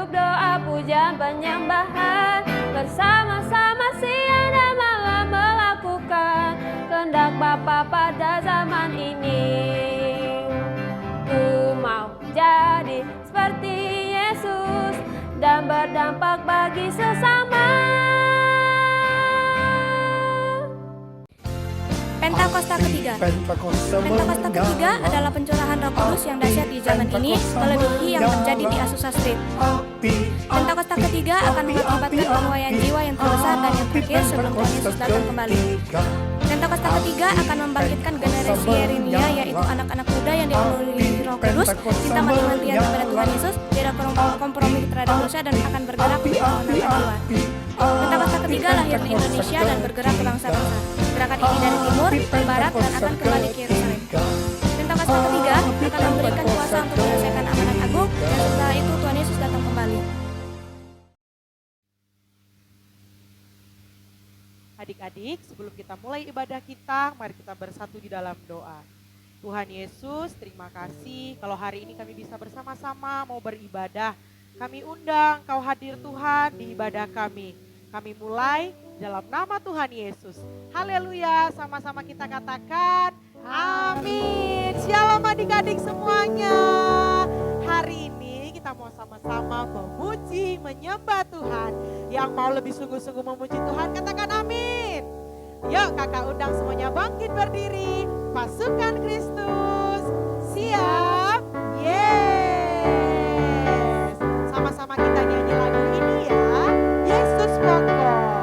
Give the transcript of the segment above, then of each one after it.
hidup doa pujian penyembahan, bersama-sama siang dan malam melakukan kehendak Bapa pada zaman ini. Ku mau jadi seperti Yesus dan berdampak bagi sesama. Pentakosta ketiga. Pentakosta ketiga adalah pencurahan Roh Kudus yang dahsyat di zaman ini, melebihi yang terjadi di Azusa Street. Pentakosta ketiga akan mengakibatkan penuaian jiwa yang terbesar dan yang terakhir sebelum Tuhan Yesus datang kembali. Pentakosta ketiga akan membangkitkan generasi Yeremia, yaitu anak-anak muda yang dipenuhi Roh Kudus, cinta mati-matian kepada Tuhan Yesus, tidak kompromi terhadap dosa dan akan bergerak untuk memenangkan jiwa. Pentakosta ketiga lahir di Indonesia dan bergerak ke bangsa-bangsa. Gerakan ini dari timur, barat, dan akan kembali ke Yerusalem. Pentakosta ketiga akan memberikan kuasa untuk menyelesaikan amanat agung, dan setelah itu Tuhan Yesus datang kembali. Adik-adik, sebelum kita mulai ibadah kita, mari kita bersatu di dalam doa. Tuhan Yesus, terima kasih kalau hari ini kami bisa bersama-sama mau beribadah. Kami undang Kau hadir Tuhan di ibadah kami. Kami mulai dalam nama Tuhan Yesus. Haleluya, sama-sama kita katakan amin. Shalom adik-adik semuanya. Hari ini kita mau sama-sama memuji, menyembah Tuhan. Yang mau lebih sungguh-sungguh memuji Tuhan, katakan amin. Yuk kakak undang semuanya bangkit berdiri. Pasukan Kristus, siap? Yes. Sama-sama kita nyanyi lagu ini ya. Yesus pokok.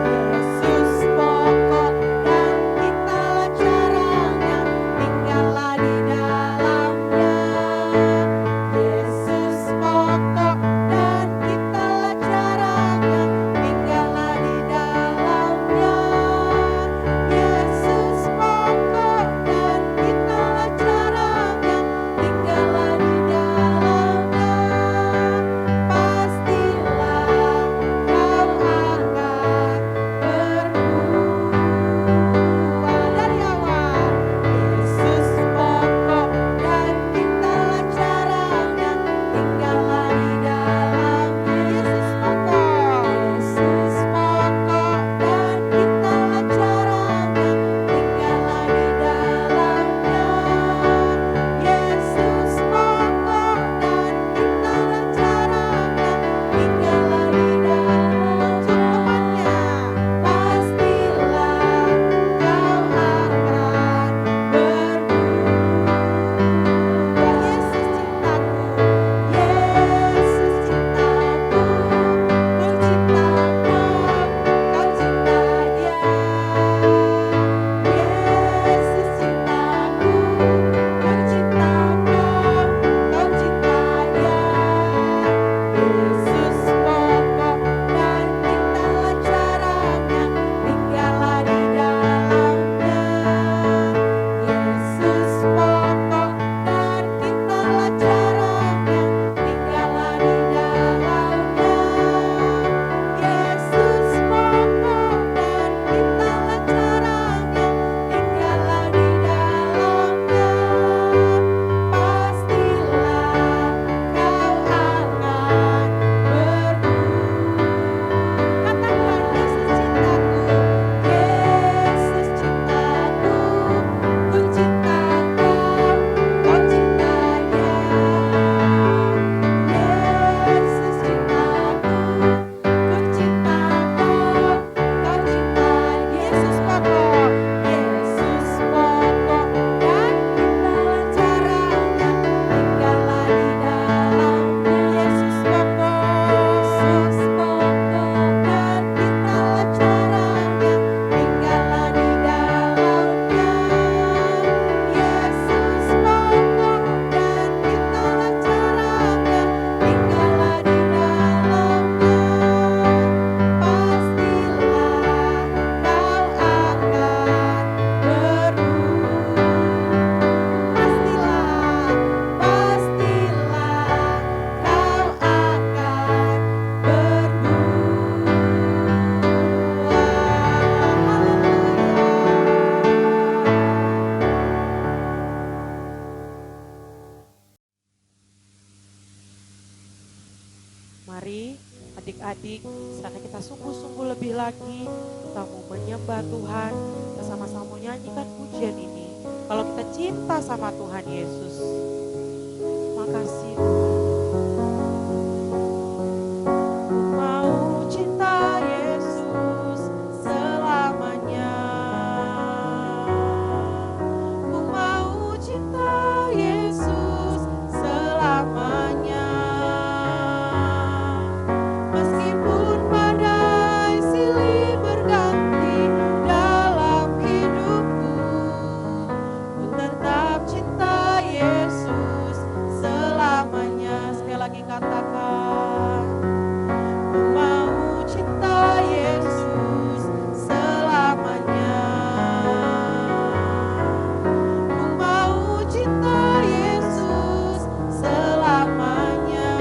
Yesus pokok dan kita caranya, tinggallah di dalamnya. Yesus pokok dan kita caranya, tinggallah di dalamnya. Yesus pokok dan kita caranya. Mari adik-adik, saatnya kita sungguh-sungguh lebih lagi, kita mau menyembah Tuhan, kita sama-sama mau nyanyikan pujian ini. Kalau kita cinta sama Tuhan Yesus, makasih Tuhan. Mau cinta Yesus selamanya. Ku mau cinta Yesus selamanya. Meskipun badai silih berganti dalam hidupku, ku tetap cinta Yesus selamanya. Sekali lagi katakan, ku mau cinta Yesus selamanya. Ku mau cinta Yesus selamanya.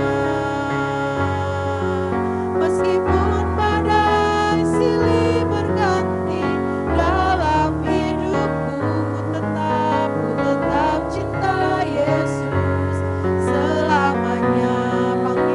Meskipun badai silih berganti dalam hidupku, ku tetap cinta Yesus selamanya. Panggil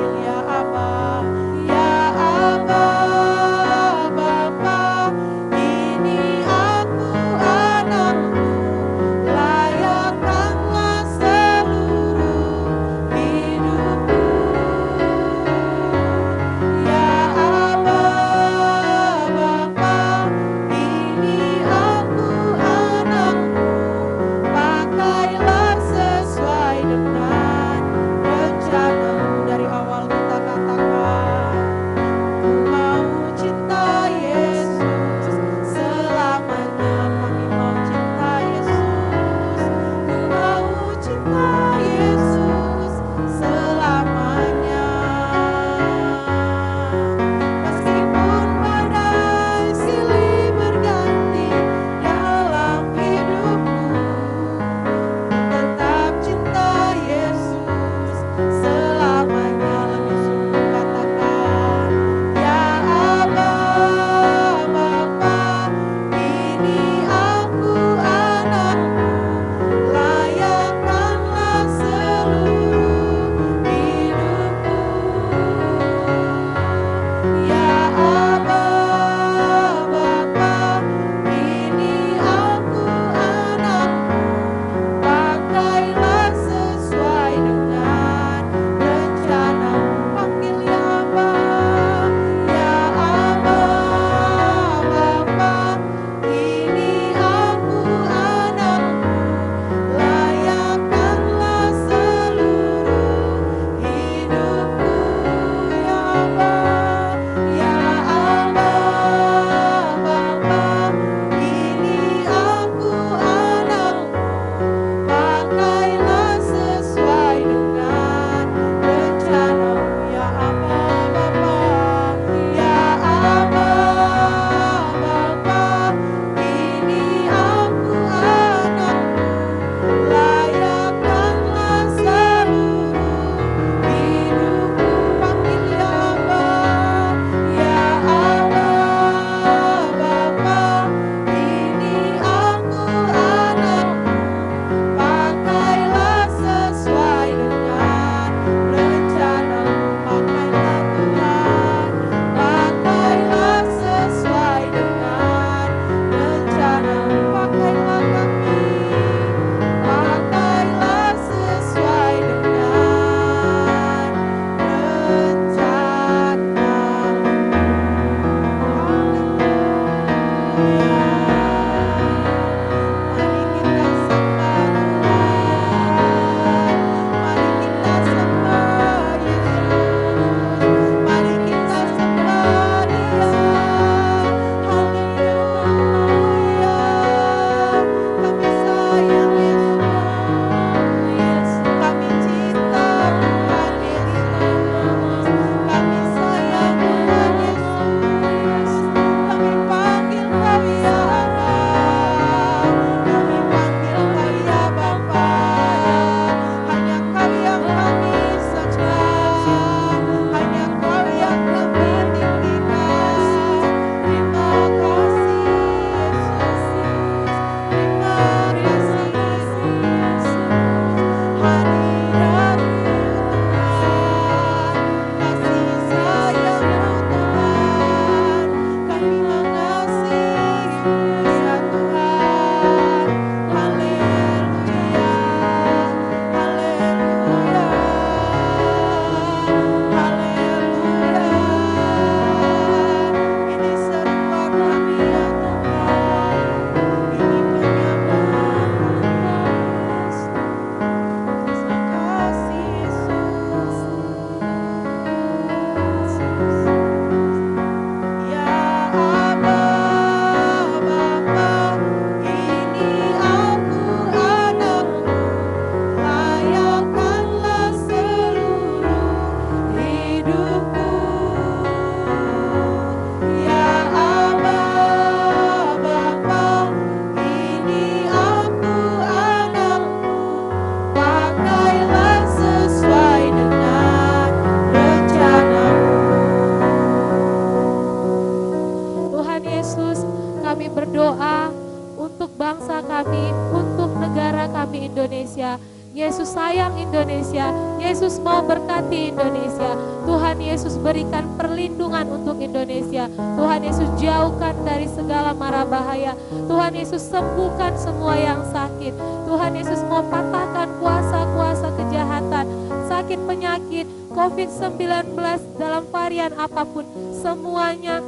Indonesia. Yesus mau berkati Indonesia. Tuhan Yesus berikan perlindungan untuk Indonesia. Tuhan Yesus jauhkan dari segala mara bahaya. Tuhan Yesus sembuhkan semua yang sakit. Tuhan Yesus mau patahkan kuasa-kuasa kejahatan, sakit penyakit, COVID-19 dalam varian apapun, semuanya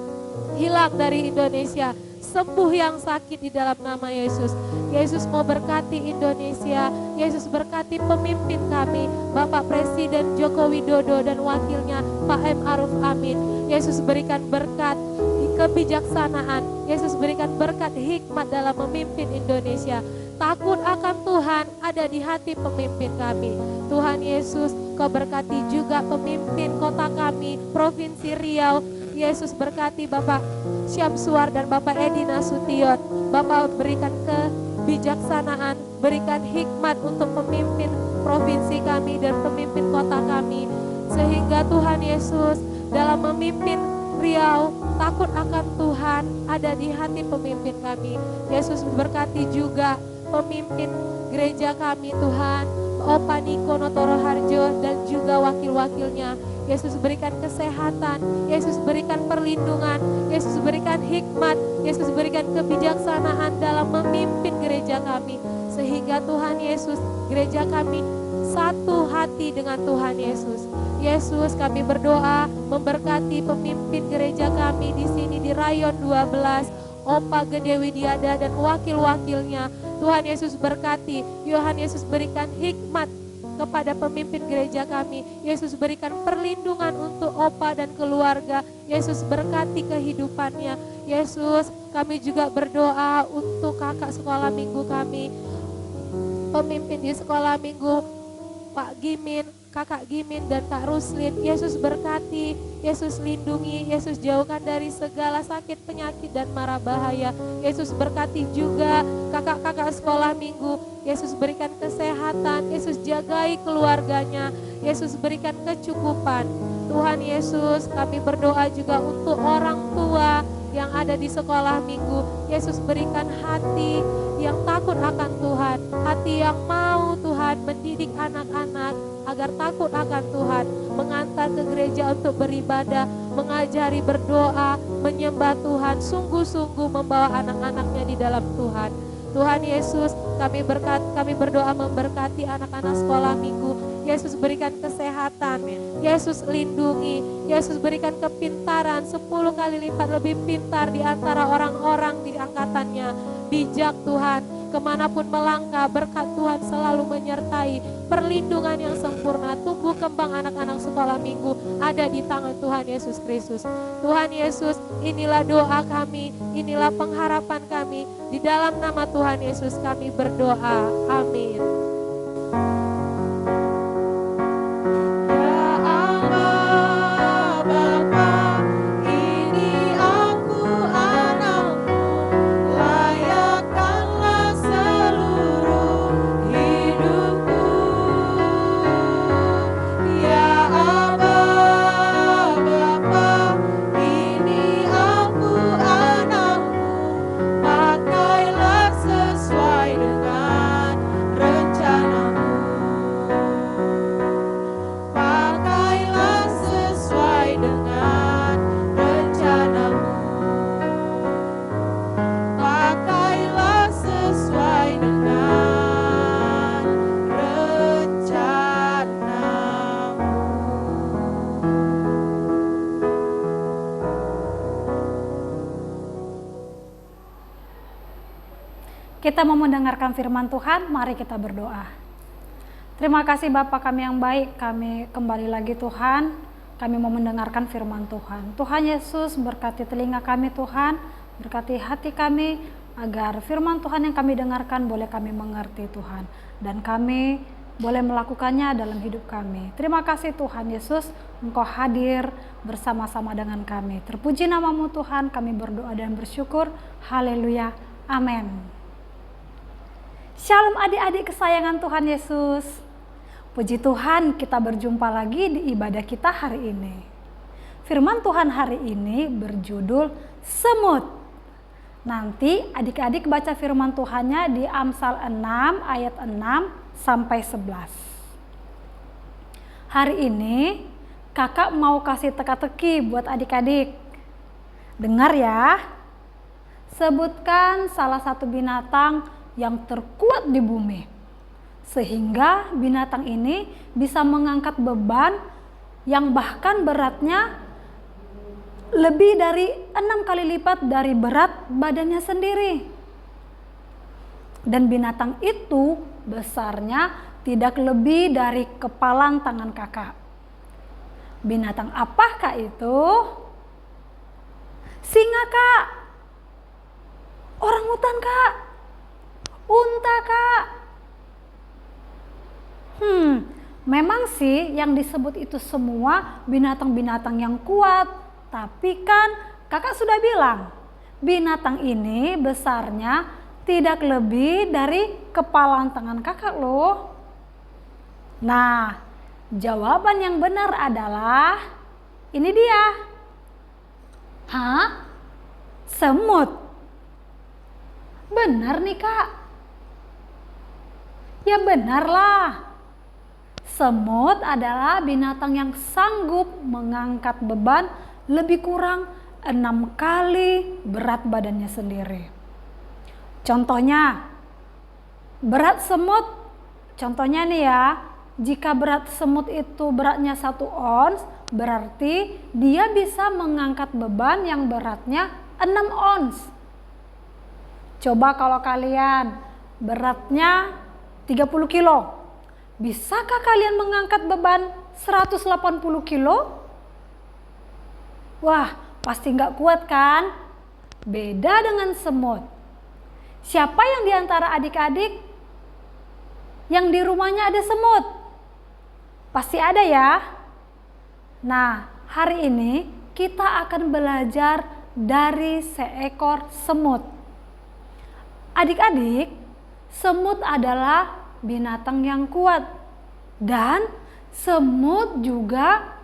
hilang dari Indonesia. Sembuh yang sakit di dalam nama Yesus. Yesus mau berkati Indonesia. Yesus berkati pemimpin kami, Bapak Presiden Joko Widodo dan wakilnya Pak M. Aruf Amin. Yesus berikan berkat kebijaksanaan. Yesus berikan berkat hikmat dalam memimpin Indonesia. Takut akan Tuhan ada di hati pemimpin kami. Tuhan Yesus, Kau berkati juga pemimpin kota kami, Provinsi Riau. Yesus berkati Bapak Syamsuar dan Bapak Edi Nasution. Bapak berikan kebijaksanaan, berikan hikmat untuk pemimpin provinsi kami dan pemimpin kota kami. Sehingga Tuhan Yesus dalam memimpin Riau, takut akan Tuhan ada di hati pemimpin kami. Yesus berkati juga pemimpin gereja kami Tuhan, Opa Niko Notoro Harjo dan juga wakil-wakilnya. Yesus berikan kesehatan, Yesus berikan perlindungan, Yesus berikan hikmat, Yesus berikan kebijaksanaan dalam memimpin gereja kami. Sehingga Tuhan Yesus, gereja kami satu hati dengan Tuhan Yesus. Yesus, kami berdoa memberkati pemimpin gereja kami di sini di Rayon 12, Opa Gede Widiada dan wakil-wakilnya. Tuhan Yesus berkati, Tuhan Yesus berikan hikmat kepada pemimpin gereja kami. Yesus berikan perlindungan untuk Opa dan keluarga. Yesus berkati kehidupannya. Yesus, kami juga berdoa untuk kakak sekolah minggu kami, pemimpin di sekolah minggu, Pak Gimin, Kakak Gimin dan Kak Ruslin. Yesus berkati, Yesus lindungi, Yesus jauhkan dari segala sakit, penyakit dan mara bahaya. Yesus berkati juga kakak-kakak sekolah minggu. Yesus berikan kesehatan, Yesus jagai keluarganya, Yesus berikan kecukupan. Tuhan Yesus, kami berdoa juga untuk orang tua yang ada di sekolah minggu. Yesus berikan hati yang takut akan Tuhan, hati yang mau Tuhan mendidik anak-anak agar takut akan Tuhan, mengantar ke gereja untuk beribadah, mengajari berdoa, menyembah Tuhan, sungguh-sungguh membawa anak-anaknya di dalam Tuhan. Tuhan Yesus, kami berdoa memberkati anak-anak sekolah minggu. Yesus berikan kesehatan, Yesus lindungi, Yesus berikan kepintaran 10 kali lipat lebih pintar di antara orang-orang di angkatannya. Bijak Tuhan, kemanapun melangkah, berkat Tuhan selalu menyertai. Perlindungan yang sempurna, tumbuh kembang anak-anak sekolah minggu ada di tangan Tuhan Yesus Kristus. Tuhan Yesus, inilah doa kami, inilah pengharapan kami. Di dalam nama Tuhan Yesus kami berdoa. Amin. Kita mau mendengarkan firman Tuhan, mari kita berdoa. Terima kasih Bapa kami yang baik, kami kembali lagi Tuhan, kami mau mendengarkan firman Tuhan. Tuhan Yesus berkati telinga kami Tuhan, berkati hati kami, agar firman Tuhan yang kami dengarkan boleh kami mengerti Tuhan, dan kami boleh melakukannya dalam hidup kami. Terima kasih Tuhan Yesus, Engkau hadir bersama-sama dengan kami. Terpuji namamu Tuhan, kami berdoa dan bersyukur. Haleluya, amin. Shalom adik-adik kesayangan Tuhan Yesus. Puji Tuhan, kita berjumpa lagi di ibadah kita hari ini. Firman Tuhan hari ini berjudul semut. Nanti adik-adik baca firman Tuhannya di Amsal 6 ayat 6 sampai 11. Hari ini kakak mau kasih teka-teki buat adik-adik. Dengar ya. Sebutkan salah satu binatang yang terkuat di bumi. Sehingga binatang ini bisa mengangkat beban yang bahkan beratnya lebih dari 6 kali lipat dari berat badannya sendiri. Dan binatang itu besarnya tidak lebih dari kepalan tangan kakak. Binatang apakah itu? Singa, Kak. Orangutan, Kak. Unta, Kak. Memang sih yang disebut itu semua binatang-binatang yang kuat. Tapi kan kakak sudah bilang, binatang ini besarnya tidak lebih dari kepalan tangan kakak loh. Nah, jawaban yang benar adalah ini dia. Hah? Semut. Benar nih, Kak. Ya benarlah. Semut adalah binatang yang sanggup mengangkat beban lebih kurang 6 kali berat badannya sendiri. Contohnya, berat semut, contohnya nih ya, jika berat semut itu beratnya 1 ons, berarti dia bisa mengangkat beban yang beratnya 6 ons. Coba kalau kalian beratnya 30 kilo, bisakah kalian mengangkat beban 180 kilo? Wah, pasti nggak kuat kan? Beda dengan semut. Siapa yang diantara adik-adik yang di rumahnya ada semut? Pasti ada ya. Nah, hari ini kita akan belajar dari seekor semut. Adik-adik, semut adalah binatang yang kuat. Dan semut juga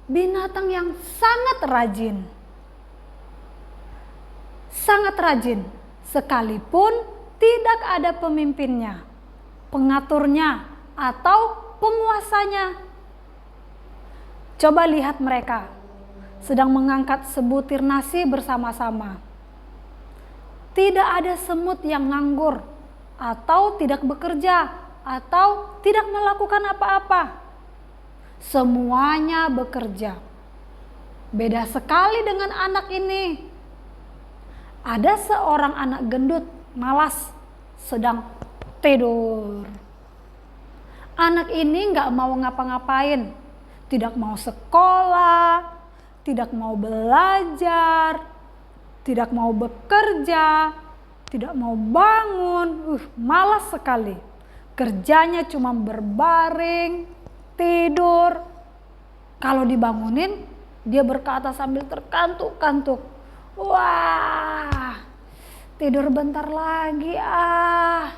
binatang yang sangat rajin. Sangat rajin, sekalipun tidak ada pemimpinnya, pengaturnya, atau penguasanya. Coba lihat mereka sedang mengangkat sebutir nasi bersama-sama. Tidak ada semut yang nganggur, atau tidak bekerja, atau tidak melakukan apa-apa. Semuanya bekerja. Beda sekali dengan anak ini. Ada seorang anak gendut, malas, sedang tidur. Anak ini gak mau ngapa-ngapain. Tidak mau sekolah, tidak mau belajar, tidak mau bekerja, tidak mau bangun. Malas sekali. Kerjanya cuma berbaring, tidur. Kalau dibangunin, dia berkata sambil terkantuk-kantuk, "Wah, tidur bentar lagi ah."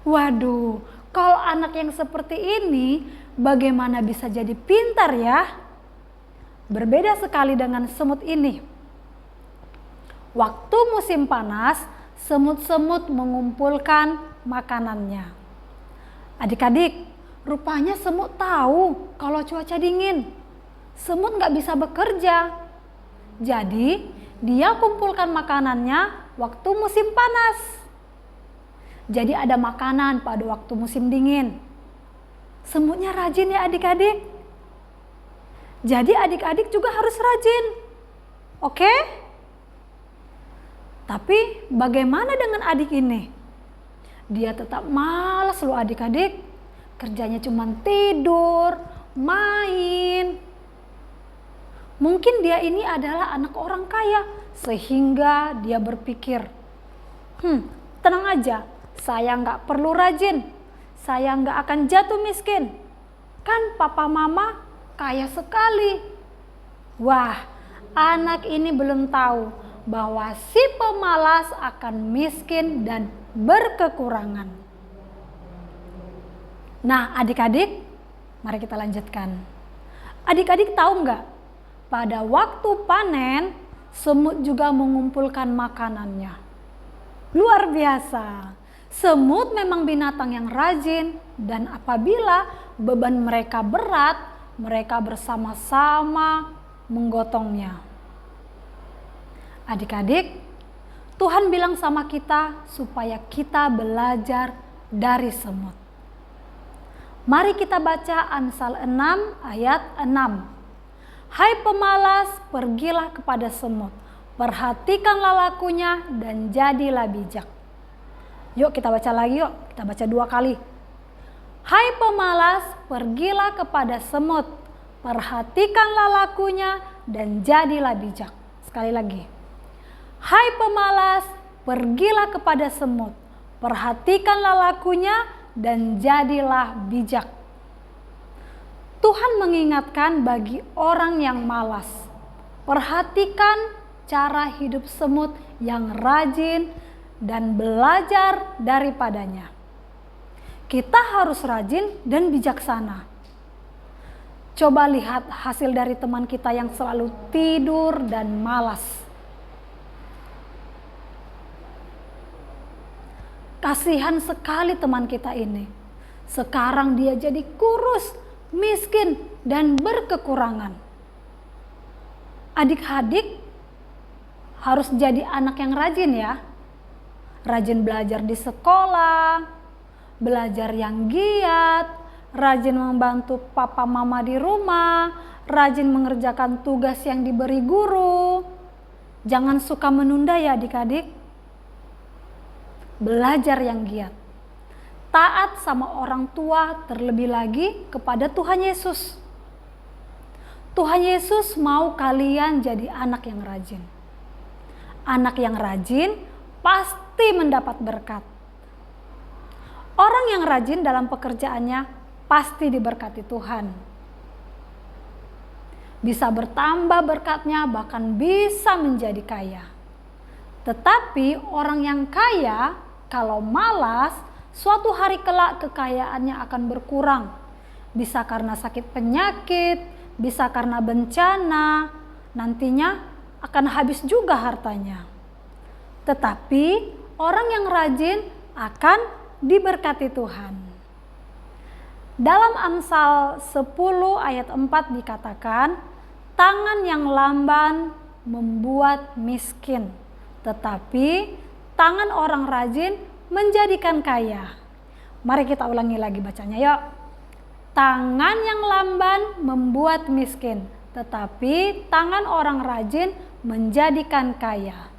Waduh, kalau anak yang seperti ini bagaimana bisa jadi pintar ya? Berbeda sekali dengan semut ini. Waktu musim panas, semut-semut mengumpulkan makanannya. Adik-adik, rupanya semut tahu kalau cuaca dingin. Semut nggak bisa bekerja. Jadi, dia kumpulkan makanannya waktu musim panas. Jadi ada makanan pada waktu musim dingin. Semutnya rajin ya adik-adik. Jadi adik-adik juga harus rajin. Oke? Tapi bagaimana dengan adik ini? Dia tetap malas loh adik-adik. Kerjanya cuma tidur, main. Mungkin dia ini adalah anak orang kaya. Sehingga dia berpikir, tenang aja, saya nggak perlu rajin. Saya nggak akan jatuh miskin. Kan papa mama kaya sekali. Wah, anak ini belum tahu bahwa si pemalas akan miskin dan berkekurangan. Nah adik-adik, mari kita lanjutkan. Adik-adik tahu nggak? Pada waktu panen, semut juga mengumpulkan makanannya. Luar biasa. Semut memang binatang yang rajin dan apabila beban mereka berat, mereka bersama-sama menggotongnya. Adik-adik, Tuhan bilang sama kita supaya kita belajar dari semut. Mari kita baca Amsal 6 ayat 6. Hai pemalas, pergilah kepada semut, perhatikanlah lakunya dan jadilah bijak. Yuk kita baca lagi yuk, kita baca 2 kali. Hai pemalas, pergilah kepada semut, perhatikanlah lakunya dan jadilah bijak. Sekali lagi. Hai pemalas, pergilah kepada semut, perhatikanlah lakunya dan jadilah bijak. Tuhan mengingatkan bagi orang yang malas, perhatikan cara hidup semut yang rajin dan belajar daripadanya. Kita harus rajin dan bijaksana. Coba lihat hasil dari teman kita yang selalu tidur dan malas. Kasihan sekali teman kita ini. Sekarang dia jadi kurus, miskin, dan berkekurangan. Adik-adik harus jadi anak yang rajin ya. Rajin belajar di sekolah, belajar yang giat, rajin membantu papa mama di rumah, rajin mengerjakan tugas yang diberi guru. Jangan suka menunda ya adik-adik. Belajar yang giat. Taat sama orang tua, terlebih lagi kepada Tuhan Yesus. Tuhan Yesus mau kalian jadi anak yang rajin. Anak yang rajin pasti mendapat berkat. Orang yang rajin dalam pekerjaannya pasti diberkati Tuhan. Bisa bertambah berkatnya, bahkan bisa menjadi kaya. Tetapi orang yang kaya kalau malas, suatu hari kelak kekayaannya akan berkurang. Bisa karena sakit penyakit, bisa karena bencana, nantinya akan habis juga hartanya. Tetapi orang yang rajin akan diberkati Tuhan. Dalam Amsal 10 ayat 4 dikatakan, tangan yang lamban membuat miskin, tetapi tangan orang rajin menjadikan kaya. Mari kita ulangi lagi bacanya yuk. Tangan yang lamban membuat miskin, tetapi tangan orang rajin menjadikan kaya.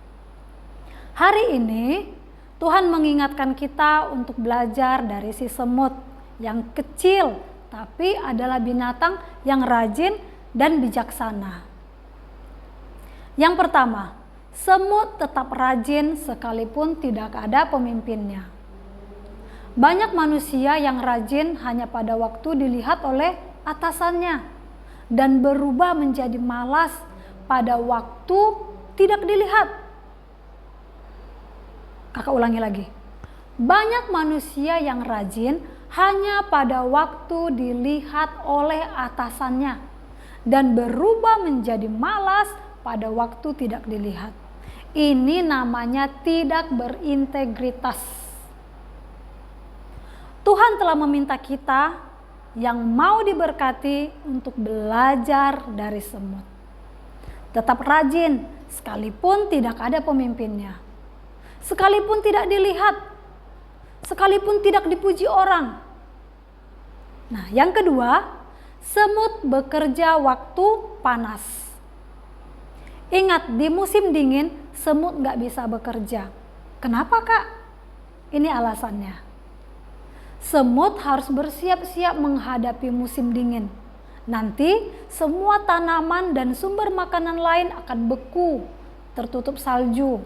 Hari ini Tuhan mengingatkan kita untuk belajar dari si semut yang kecil, tapi adalah binatang yang rajin dan bijaksana. Yang pertama, semut tetap rajin sekalipun tidak ada pemimpinnya. Banyak manusia yang rajin hanya pada waktu dilihat oleh atasannya dan berubah menjadi malas pada waktu tidak dilihat. Kakak ulangi lagi. Banyak manusia yang rajin hanya pada waktu dilihat oleh atasannya dan berubah menjadi malas pada waktu tidak dilihat. Ini namanya tidak berintegritas. Tuhan telah meminta kita yang mau diberkati untuk belajar dari semut. Tetap rajin sekalipun tidak ada pemimpinnya. Sekalipun tidak dilihat. Sekalipun tidak dipuji orang. Nah, yang kedua, semut bekerja waktu panas. Ingat, di musim dingin semut nggak bisa bekerja. Kenapa kak? Ini alasannya. Semut harus bersiap-siap menghadapi musim dingin. Nanti semua tanaman dan sumber makanan lain akan beku, tertutup salju.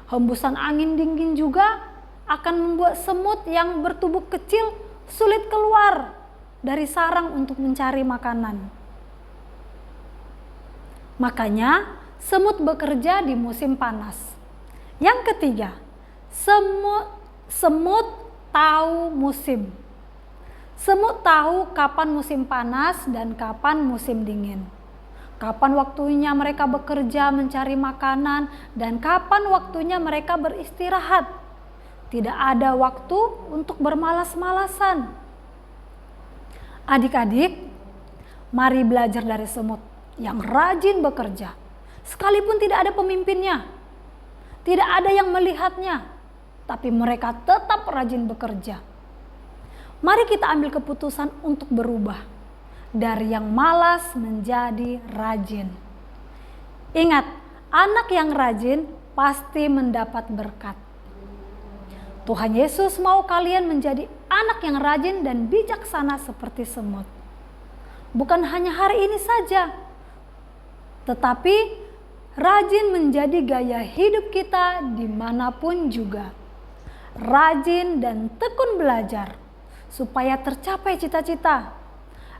Hembusan angin dingin juga akan membuat semut yang bertubuh kecil sulit keluar dari sarang untuk mencari makanan. Makanya semut bekerja di musim panas. Yang ketiga, semut tahu musim. Semut tahu kapan musim panas dan kapan musim dingin. Kapan waktunya mereka bekerja mencari makanan dan kapan waktunya mereka beristirahat. Tidak ada waktu untuk bermalas-malasan. Adik-adik, mari belajar dari semut yang rajin bekerja. Sekalipun tidak ada pemimpinnya, tidak ada yang melihatnya, tapi mereka tetap rajin bekerja. Mari kita ambil keputusan untuk berubah dari yang malas menjadi rajin. Ingat, anak yang rajin pasti mendapat berkat. Tuhan Yesus mau kalian menjadi anak yang rajin dan bijaksana seperti semut. Bukan hanya hari ini saja, tetapi rajin menjadi gaya hidup kita dimanapun juga. Rajin dan tekun belajar supaya tercapai cita-cita.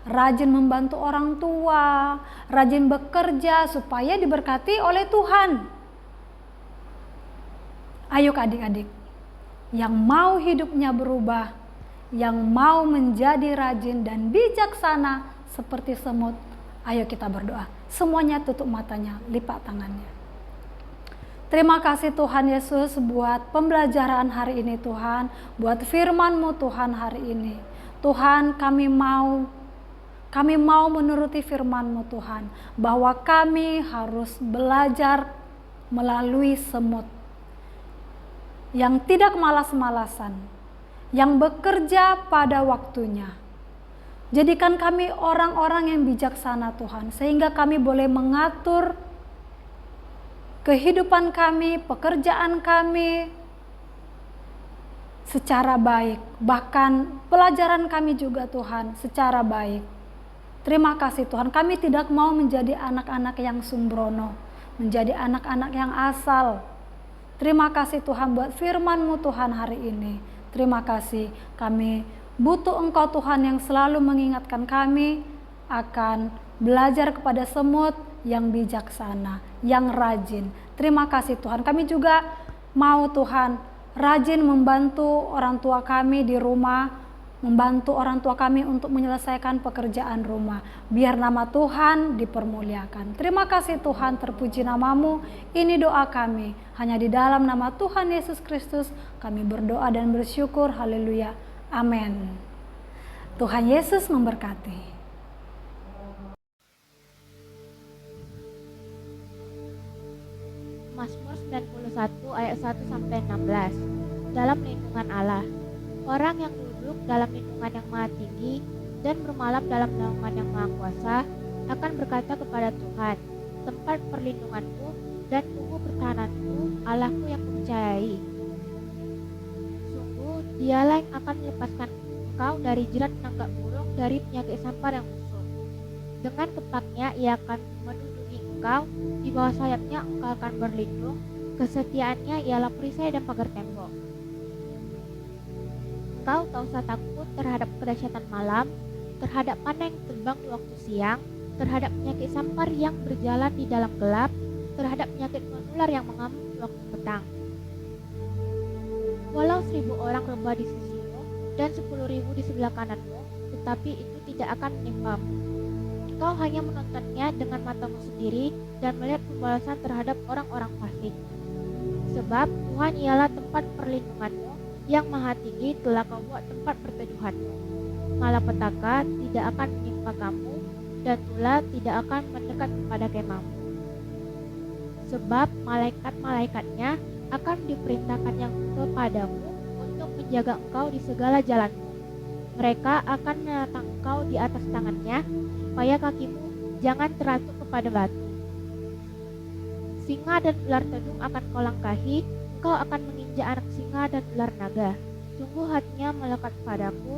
Rajin membantu orang tua, rajin bekerja supaya diberkati oleh Tuhan. Ayo adik-adik, yang mau hidupnya berubah, yang mau menjadi rajin dan bijaksana seperti semut, ayo kita berdoa. Semuanya tutup matanya, lipat tangannya. Terima kasih Tuhan Yesus buat pembelajaran hari ini Tuhan, buat firman-Mu Tuhan hari ini. Tuhan, kami mau menuruti firman-Mu Tuhan, bahwa kami harus belajar melalui semut yang tidak malas-malasan, yang bekerja pada waktunya. Jadikan kami orang-orang yang bijaksana Tuhan, sehingga kami boleh mengatur kehidupan kami, pekerjaan kami secara baik. Bahkan pelajaran kami juga Tuhan secara baik. Terima kasih Tuhan, kami tidak mau menjadi anak-anak yang sembrono, menjadi anak-anak yang asal. Terima kasih Tuhan buat firman-Mu Tuhan hari ini. Terima kasih, kami butuh Engkau Tuhan yang selalu mengingatkan kami akan belajar kepada semut yang bijaksana, yang rajin. Terima kasih Tuhan, kami juga mau Tuhan rajin membantu orang tua kami di rumah, membantu orang tua kami untuk menyelesaikan pekerjaan rumah. Biar nama Tuhan dipermuliakan. Terima kasih Tuhan, terpuji nama-Mu. Ini doa kami, hanya di dalam nama Tuhan Yesus Kristus kami berdoa dan bersyukur. Haleluya. Amin. Tuhan Yesus memberkati. Mazmur 91 ayat 1 sampai 16. Dalam lindungan Allah. Orang yang duduk dalam lindungan yang Maha Tinggi dan bermalam dalam naungan yang Maha Kuasa akan berkata kepada Tuhan, tempat perlindunganku dan tubuh pertahananku, Allahku yang kupercayai. Sungguh, Dialah yang akan melepaskan engkau dari jerat penangkap burung, dari penyakit sampar yang busuk. Dengan kepaknya ia akan melindungi engkau, di bawah sayapnya engkau akan berlindung, kesetiaannya ialah perisai dan pagar tembok. Engkau tak usah takut terhadap kedahsyatan malam, terhadap panah yang terbang di waktu siang, terhadap penyakit sampar yang berjalan di dalam gelap, terhadap penyakit menular yang mengamuk di waktu petang. Walau 1000 orang rebah di sisimu dan 10.000 di sebelah kananmu, tetapi itu tidak akan menimpamu. Engkau hanya menontonnya dengan matamu sendiri dan melihat pembalasan terhadap orang-orang fasik. Sebab Tuhan ialah tempat perlindunganmu, yang Maha Tinggi telah kau buat tempat perteduhanmu. Malapetaka tidak akan menimpa kamu, dan tulah tidak akan mendekat kepada kemahmu. Sebab malaikat-malaikatnya akan diperintahkannya kepadamu untuk menjaga engkau di segala jalanmu. Mereka akan menatang engkau di atas tangannya, supaya kakimu jangan teratup kepada batu. Singa dan ular tedung akan kau langkahi, engkau akan menginjak anak singa dan ular naga. Sungguh hatinya melekat padaku,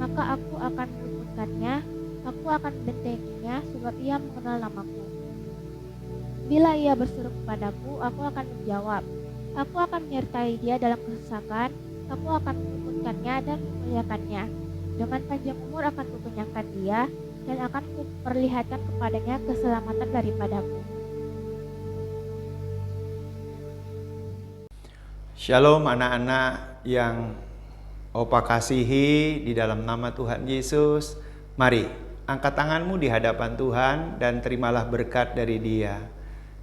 maka aku akan meluputkannya, aku akan membentenginya, sebab ia mengenal namaku. Bila ia berseru kepadaku, aku akan menjawab. Aku akan menyertai dia dalam kesesakan, aku akan meluputkannya dan memuliakannya. Dengan panjang umur akan kukenyangkan dia, dan akan kuperlihatkan kepadanya keselamatan daripadaku. Shalom anak-anak yang Opa kasihi di dalam nama Tuhan Yesus. Mari angkat tanganmu di hadapan Tuhan dan terimalah berkat dari Dia.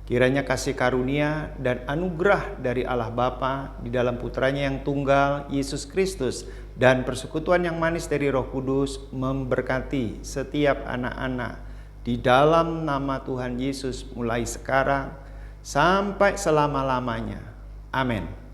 Kiranya kasih karunia dan anugerah dari Allah Bapa di dalam Putranya yang tunggal, Yesus Kristus, dan persekutuan yang manis dari Roh Kudus memberkati setiap anak-anak di dalam nama Tuhan Yesus mulai sekarang sampai selama-lamanya. Amin.